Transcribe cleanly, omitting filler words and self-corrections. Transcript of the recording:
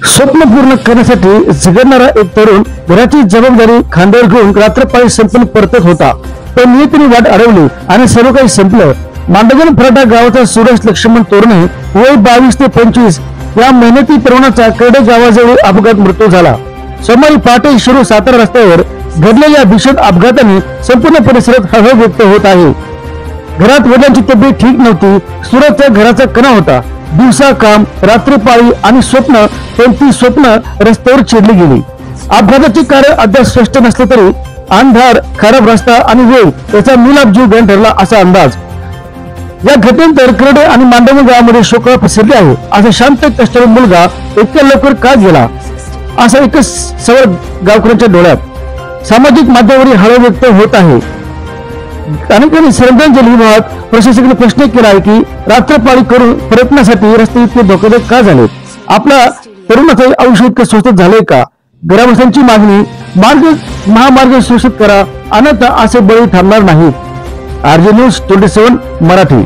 स्वप्न पूर्ण करण्यासाठी झगडणारा एक तरुण घराची जबाबदारी खांद्यावर घेऊन रात्रपाळी संपून परतत होता. पण नियतीने वाट अडवली आणि सर्व काही संपलं. मांडगण फराटा गावाचा सुरेश लक्ष्मण तोरणे वय 22 ते 25 या मेहनती तरुणाचा कर्डे गावाजवळ अपघात मृत्यू झाला. सोमवारी पहाटे शिरूर सातारा रस्त्यावर घडलेल्या भीषण अपघाताने संपूर्ण परिसरात हळहळ व्यक्त होत आहे. घरात वडिलांची तब्येत ठीक नव्हती. सुरतच्या घराचा कणा होता. दिवसा काम, रात्रपाळी आणि स्वप्न, पण ती स्वप्न रस्त्यावर चिरली गेली. अपघाताचे कारण अद्याप स्पष्ट नसले तरी अंधार, खराब रस्ता आणि वेळ याचा मिलाप जीव घेऊन ठरला असा अंदाज. या घटनेनंतर कर्डे आणि मांडवण गावामध्ये शोककळा पसरली आहे. असा शांत कष्टाळू मुलगा इतक्या लवकर का गेला, असा एकच सवाल गावकऱ्यांच्या डोळ्यात. सामाजिक माध्यमावरील हळहळ व्यक्त होत आहे. अनेकांनी श्रद्धांजली वाहत प्रशासनाने प्रश्न केला आहे की रात्रपाळी करून परतण्यासाठी रस्ते इतके धोकादायक का झाले? आपल्या तरुणाचं आयुष्य इतकं स्वस्त झालंय का? ग्रामस्थांची मागणी, महामार्ग सुरक्षित करा, अन्यथा असे बळी थांबणार नाहीत. RJ News 27 Marathi.